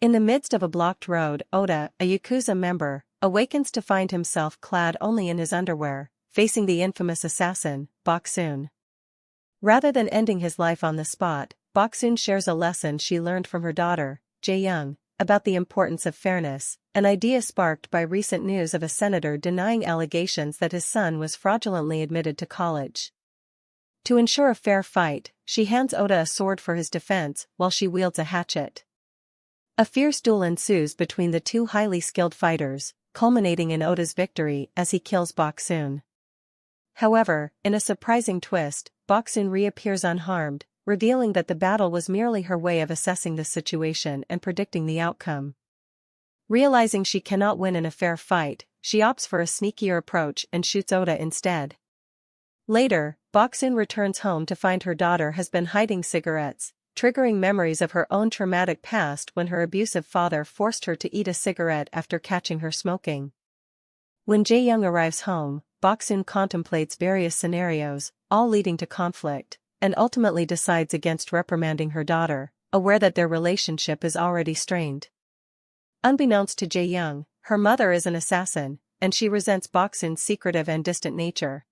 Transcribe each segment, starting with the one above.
In the midst of a blocked road, Oda, a Yakuza member, awakens to find himself clad only in his underwear, facing the infamous assassin, Baksun. Rather than ending his life on the spot, Baksun shares a lesson she learned from her daughter, Jae-young, about the importance of fairness, an idea sparked by recent news of a senator denying allegations that his son was fraudulently admitted to college. To ensure a fair fight, she hands Oda a sword for his defense while she wields a hatchet. A fierce duel ensues between the two highly skilled fighters, culminating in Oda's victory as he kills Baksun. However, in a surprising twist, Baksun reappears unharmed, revealing that the battle was merely her way of assessing the situation and predicting the outcome. Realizing she cannot win in a fair fight, she opts for a sneakier approach and shoots Oda instead. Later, Baksun returns home to find her daughter has been hiding cigarettes, triggering memories of her own traumatic past when her abusive father forced her to eat a cigarette after catching her smoking. When Jae-young arrives home, Baksun contemplates various scenarios, all leading to conflict, and ultimately decides against reprimanding her daughter, aware that their relationship is already strained. Unbeknownst to Jae-young, her mother is an assassin, and she resents Baksun's secretive and distant nature.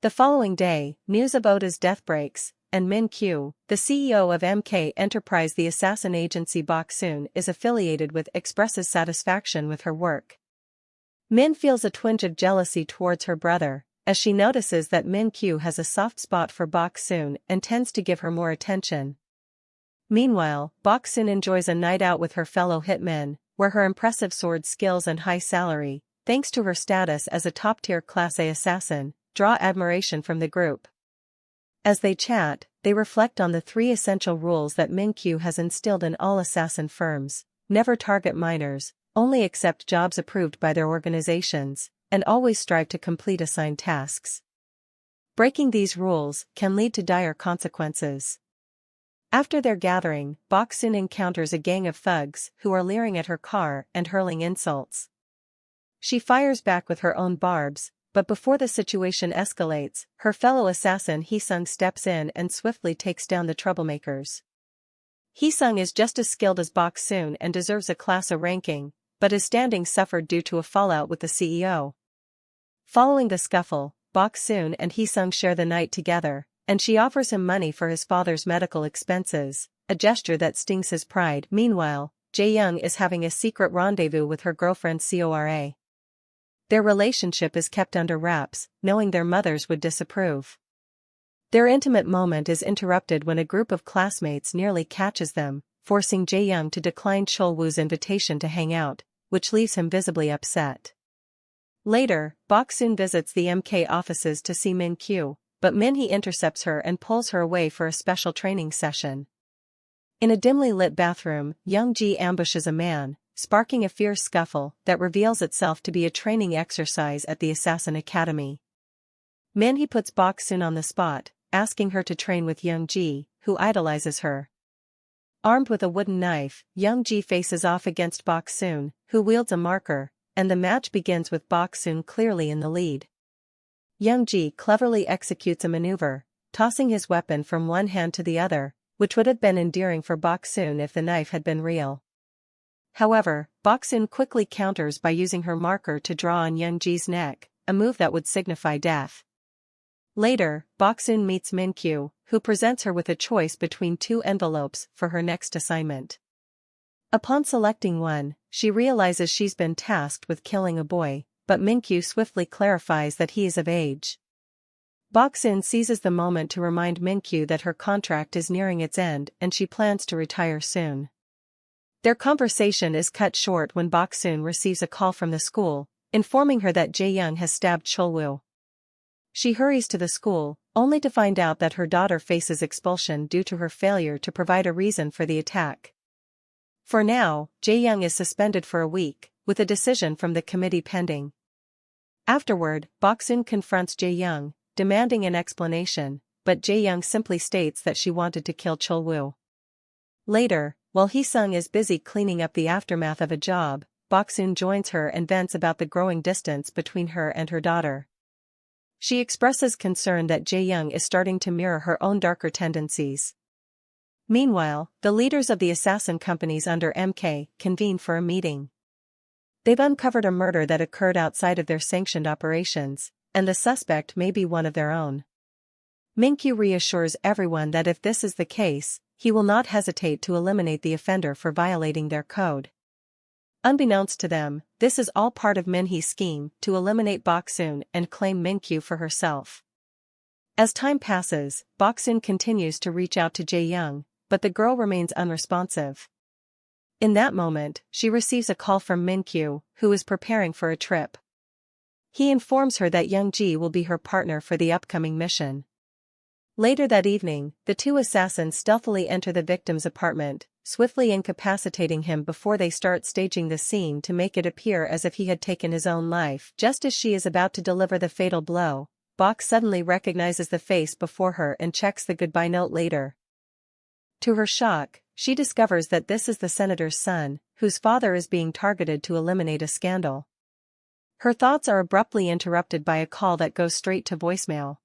The following day, news of Oda's death breaks, and Min-kyu, the CEO of MK Enterprise, the assassin agency Baksun is affiliated with, expresses satisfaction with her work. Min feels a twinge of jealousy towards her brother, as she notices that Min-kyu has a soft spot for Baksun and tends to give her more attention. Meanwhile, Baksun enjoys a night out with her fellow hitmen, where her impressive sword skills and high salary, thanks to her status as a top-tier Class A assassin, draw admiration from the group. As they chat, they reflect on the 3 essential rules that Min-kyu has instilled in all assassin firms: never target minors, only accept jobs approved by their organizations, and always strive to complete assigned tasks. Breaking these rules can lead to dire consequences. After their gathering, Baksun encounters a gang of thugs who are leering at her car and hurling insults. She fires back with her own barbs, but before the situation escalates, her fellow assassin Hee-sung steps in and swiftly takes down the troublemakers. Hee-sung is just as skilled as Baksun and deserves a Class A ranking, but his standing suffered due to a fallout with the CEO. Following the scuffle, Baksun and Hee-sung share the night together, and she offers him money for his father's medical expenses, a gesture that stings his pride. Meanwhile, Jae-young is having a secret rendezvous with her girlfriend Cora. Their relationship is kept under wraps, knowing their mothers would disapprove. Their intimate moment is interrupted when a group of classmates nearly catches them, forcing Jae-young to decline Chol-woo's invitation to hang out, which leaves him visibly upset. Later, Baksun visits the MK offices to see Min-kyu, but Min-hee intercepts her and pulls her away for a special training session. In a dimly lit bathroom, Young-ji ambushes a man, sparking a fierce scuffle that reveals itself to be a training exercise at the Assassin Academy. Min-hee puts Baksun on the spot, asking her to train with Young-ji, who idolizes her. Armed with a wooden knife, Young-ji faces off against Baksun, who wields a marker, and the match begins with Baksun clearly in the lead. Young-ji cleverly executes a maneuver, tossing his weapon from one hand to the other, which would have been endearing for Baksun if the knife had been real. However, Baksun quickly counters by using her marker to draw on Young-ji's neck, a move that would signify death. Later, Baksun meets Min-kyu, who presents her with a choice between 2 envelopes for her next assignment. Upon selecting one, she realizes she's been tasked with killing a boy, but Min-kyu swiftly clarifies that he is of age. Baksun seizes the moment to remind Min-kyu that her contract is nearing its end and she plans to retire soon. Their conversation is cut short when Baksun receives a call from the school, informing her that Jae-young has stabbed Chol-woo. She hurries to the school, only to find out that her daughter faces expulsion due to her failure to provide a reason for the attack. For now, Jae-young is suspended for a week, with a decision from the committee pending. Afterward, Baksun confronts Jae-young, demanding an explanation, but Jae-young simply states that she wanted to kill Chol-woo. Later, while Hee-sung is busy cleaning up the aftermath of a job, Baksun joins her and vents about the growing distance between her and her daughter. She expresses concern that Jae-young is starting to mirror her own darker tendencies. Meanwhile, the leaders of the assassin companies under MK convene for a meeting. They've uncovered a murder that occurred outside of their sanctioned operations, and the suspect may be one of their own. Minkyu reassures everyone that if this is the case, he will not hesitate to eliminate the offender for violating their code. Unbeknownst to them, this is all part of Minhee's scheme to eliminate Boksoon and claim Minkyu for herself. As time passes, Boksoon continues to reach out to Jae-young, but the girl remains unresponsive. In that moment, she receives a call from Minkyu, who is preparing for a trip. He informs her that Young-ji will be her partner for the upcoming mission. Later that evening, the two assassins stealthily enter the victim's apartment, swiftly incapacitating him before they start staging the scene to make it appear as if he had taken his own life. Just as she is about to deliver the fatal blow, Bok suddenly recognizes the face before her and checks the goodbye note later. To her shock, she discovers that this is the senator's son, whose father is being targeted to eliminate a scandal. Her thoughts are abruptly interrupted by a call that goes straight to voicemail.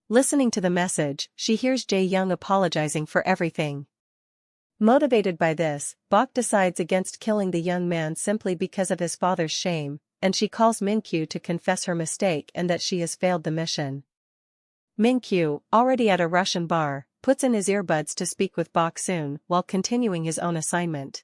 Listening to the message, she hears Jae-young apologizing for everything. Motivated by this, Bok decides against killing the young man simply because of his father's shame, and she calls Minkyu to confess her mistake and that she has failed the mission. Minkyu, already at a Russian bar, puts in his earbuds to speak with Boksoon while continuing his own assignment.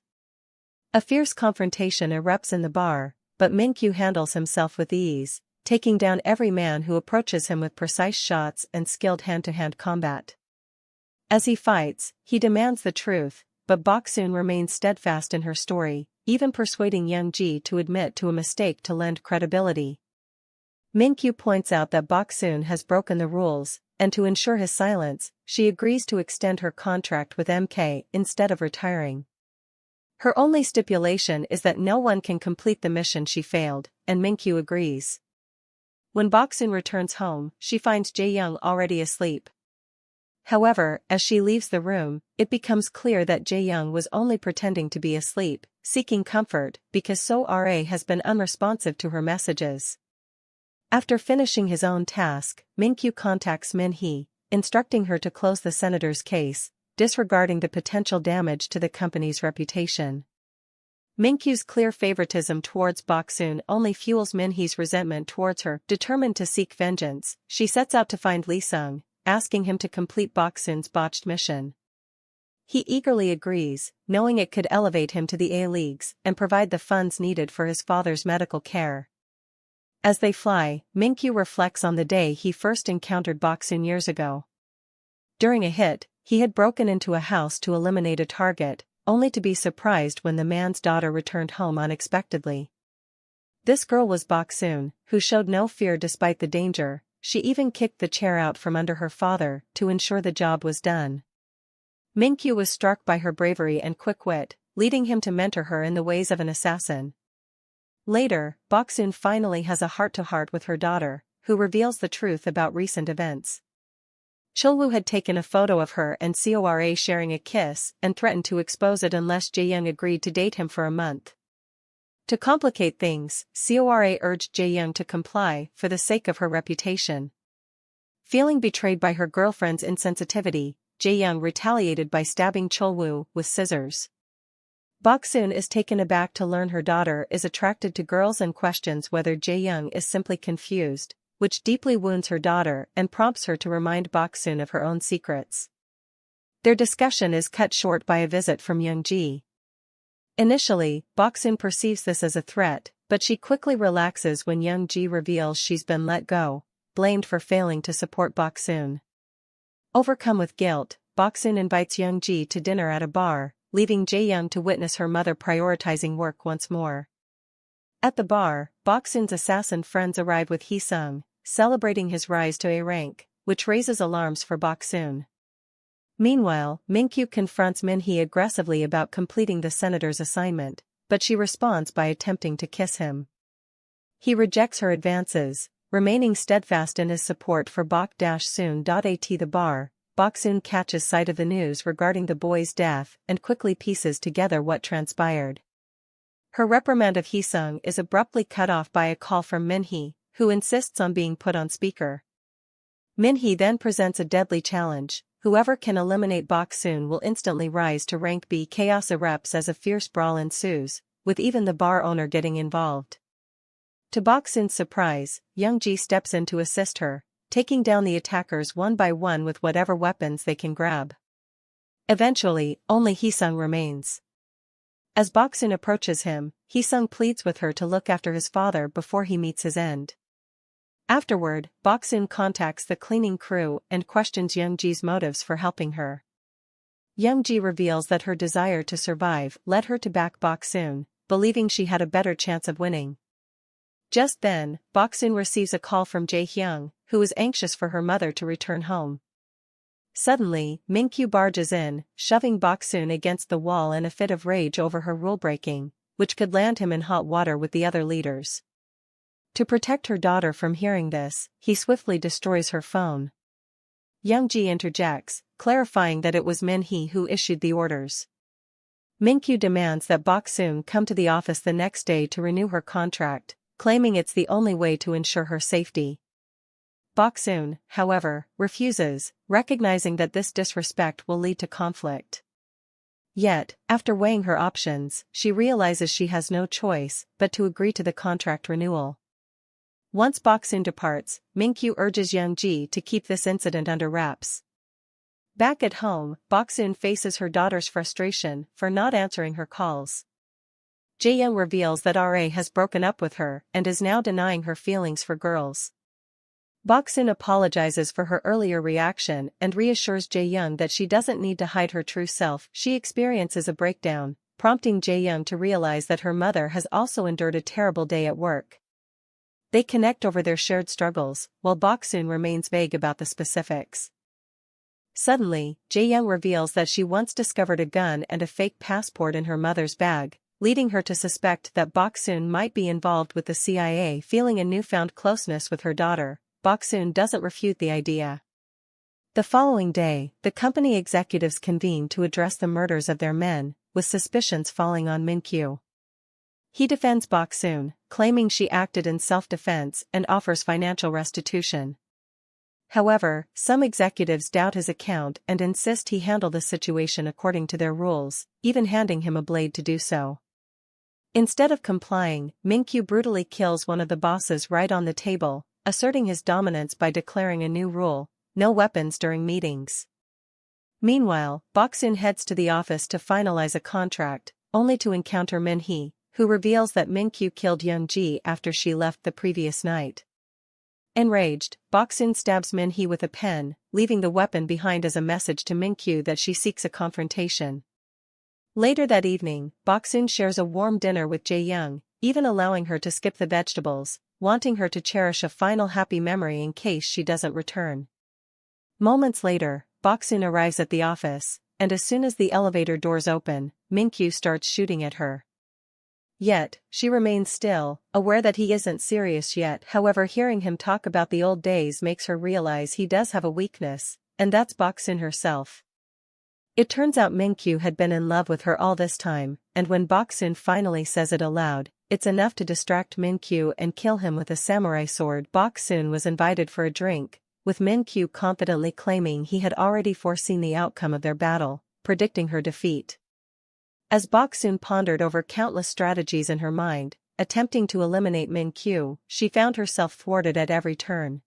A fierce confrontation erupts in the bar, but Minkyu handles himself with ease, taking down every man who approaches him with precise shots and skilled hand-to-hand combat. As he fights, he demands the truth, but Boksoon remains steadfast in her story, even persuading Young-ji to admit to a mistake to lend credibility. Minkyu points out that Boksoon has broken the rules, and to ensure his silence, she agrees to extend her contract with MK instead of retiring. Her only stipulation is that no one can complete the mission she failed, and Minkyu agrees. When Boksoon returns home, she finds Jae-young already asleep. However, as she leaves the room, it becomes clear that Jae-young was only pretending to be asleep, seeking comfort, because So-ra has been unresponsive to her messages. After finishing his own task, Minkyu contacts Minhee, instructing her to close the senator's case, disregarding the potential damage to the company's reputation. Minkyu's clear favoritism towards Boksoon only fuels Minhee's resentment towards her. Determined to seek vengeance, she sets out to find Lee Sung, asking him to complete Boksoon's botched mission. He eagerly agrees, knowing it could elevate him to the A-Leagues and provide the funds needed for his father's medical care. As they fly, Minkyu reflects on the day he first encountered Boksoon years ago. During a hit, he had broken into a house to eliminate a target, only to be surprised when the man's daughter returned home unexpectedly. This girl was Boksoon, who showed no fear despite the danger. She even kicked the chair out from under her father to ensure the job was done. Minkyu was struck by her bravery and quick wit, leading him to mentor her in the ways of an assassin. Later, Boksoon finally has a heart-to-heart with her daughter, who reveals the truth about recent events. Chulwoo had taken a photo of her and So-ra sharing a kiss and threatened to expose it unless Jae-young agreed to date him for a month. To complicate things, So-ra urged Jae-young to comply for the sake of her reputation. Feeling betrayed by her girlfriend's insensitivity, Jae-young retaliated by stabbing Chulwoo with scissors. Boksoon is taken aback to learn her daughter is attracted to girls and questions whether Jae-young is simply confused, which deeply wounds her daughter and prompts her to remind Boksoon of her own secrets. Their discussion is cut short by a visit from Young-ji. Initially, Boksoon perceives this as a threat, but she quickly relaxes when Young-ji reveals she's been let go, blamed for failing to support Boksoon. Overcome with guilt, Boksoon invites Young-ji to dinner at a bar, leaving Jae-young to witness her mother prioritizing work once more. At the bar, Boksoon's assassin friends arrive with Hee-sung, celebrating his rise to A rank, which raises alarms for Boksoon. Meanwhile, Minkyu confronts Minhee aggressively about completing the senator's assignment, but she responds by attempting to kiss him. He rejects her advances, remaining steadfast in his support for Bok-soon. At the bar, Boksoon catches sight of the news regarding the boy's death and quickly pieces together what transpired. Her reprimand of Hee-sung is abruptly cut off by a call from Minhee, who insists on being put on speaker. Minhee then presents a deadly challenge, whoever can eliminate Bok Soon will instantly rise to rank B. Chaos erupts as a fierce brawl ensues, with even the bar owner getting involved. To Bok Soon's surprise, Young-ji steps in to assist her, taking down the attackers one by one with whatever weapons they can grab. Eventually, only Hee-sung remains. As Bok Soon approaches him, Hee-sung pleads with her to look after his father before he meets his end. Afterward, Bok Soon contacts the cleaning crew and questions Young-ji's motives for helping her. Young-ji reveals that her desire to survive led her to back Bok Soon, believing she had a better chance of winning. Just then, Bok Soon receives a call from Jae-hyung, who is anxious for her mother to return home. Suddenly, Min-kyu barges in, shoving Bok Soon against the wall in a fit of rage over her rule-breaking, which could land him in hot water with the other leaders. To protect her daughter from hearing this, he swiftly destroys her phone. Young-ji interjects, clarifying that it was Min-hee who issued the orders. Min-kyu demands that Bok Soon come to the office the next day to renew her contract, claiming it's the only way to ensure her safety. Bok Soon, however, refuses, recognizing that this disrespect will lead to conflict. Yet, after weighing her options, she realizes she has no choice but to agree to the contract renewal. Once Bok Soon departs, Min-kyu urges Young-ji to keep this incident under wraps. Back at home, Bok Soon faces her daughter's frustration for not answering her calls. Jae-young reveals that RA has broken up with her and is now denying her feelings for girls. Bok Soon apologizes for her earlier reaction and reassures Jae-young that she doesn't need to hide her true self. She experiences a breakdown, prompting Jae-young to realize that her mother has also endured a terrible day at work. They connect over their shared struggles, while Bok Soon remains vague about the specifics. Suddenly, Jae-young reveals that she once discovered a gun and a fake passport in her mother's bag, leading her to suspect that Bok Soon might be involved with the CIA. Feeling a newfound closeness with her daughter, Bok Soon doesn't refute the idea. The following day, the company executives convene to address the murders of their men, with suspicions falling on Min-kyu. He defends Bok Soon, claiming she acted in self-defense and offers financial restitution. However, some executives doubt his account and insist he handle the situation according to their rules, even handing him a blade to do so. Instead of complying, Min-kyu brutally kills one of the bosses right on the table, asserting his dominance by declaring a new rule: no weapons during meetings. Meanwhile, Bok Soon heads to the office to finalize a contract, only to encounter Min-hee, who reveals that Min-kyu killed Young-ji after she left the previous night. Enraged, Bok Soon stabs Min-hee with a pen, leaving the weapon behind as a message to Min-kyu that she seeks a confrontation. Later that evening, Bok Soon shares a warm dinner with Jae-young, even allowing her to skip the vegetables, wanting her to cherish a final happy memory in case she doesn't return. Moments later, Bok Soon arrives at the office, and as soon as the elevator doors open, Min-kyu starts shooting at her. Yet, she remains still, aware that he isn't serious yet. However, hearing him talk about the old days makes her realize he does have a weakness, and that's Bok Soon herself. It turns out Min-kyu had been in love with her all this time, and when Bok Soon finally says it aloud, it's enough to distract Min-kyu and kill him with a samurai sword. Bok Soon was invited for a drink, with Min-kyu confidently claiming he had already foreseen the outcome of their battle, predicting her defeat. As Bok Soon pondered over countless strategies in her mind, attempting to eliminate Min-kyu, she found herself thwarted at every turn.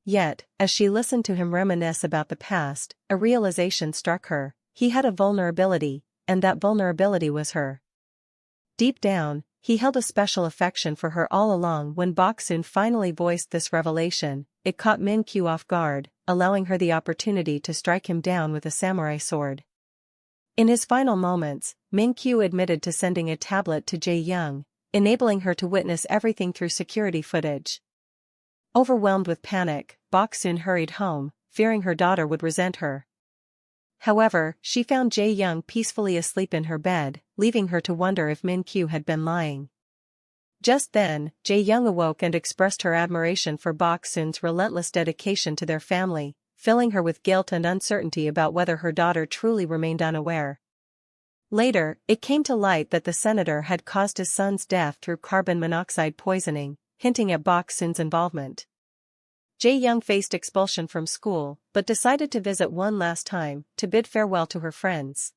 Yet, as she listened to him reminisce about the past, a realization struck her: he had a vulnerability, and that vulnerability was her. Deep down, he held a special affection for her all along. When Bok Soon finally voiced this revelation, it caught Min-kyu off guard, allowing her the opportunity to strike him down with a samurai sword. In his final moments, Min-kyu admitted to sending a tablet to Jae-young, enabling her to witness everything through security footage. Overwhelmed with panic, Bok Soon hurried home, fearing her daughter would resent her. However, she found Jae-young peacefully asleep in her bed, leaving her to wonder if Min-kyu had been lying. Just then, Jae-young awoke and expressed her admiration for Bok Soon's relentless dedication to their family, filling her with guilt and uncertainty about whether her daughter truly remained unaware. Later, it came to light that the senator had caused his son's death through carbon monoxide poisoning, hinting at Bok Soon's involvement. Jae Young faced expulsion from school, but decided to visit one last time, to bid farewell to her friends.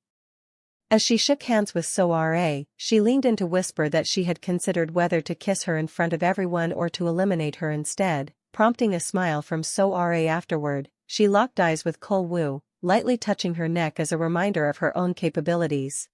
As she shook hands with So-ra, she leaned in to whisper that she had considered whether to kiss her in front of everyone or to eliminate her instead, prompting a smile from So-ra afterward. She locked eyes with Cole Woo, lightly touching her neck as a reminder of her own capabilities.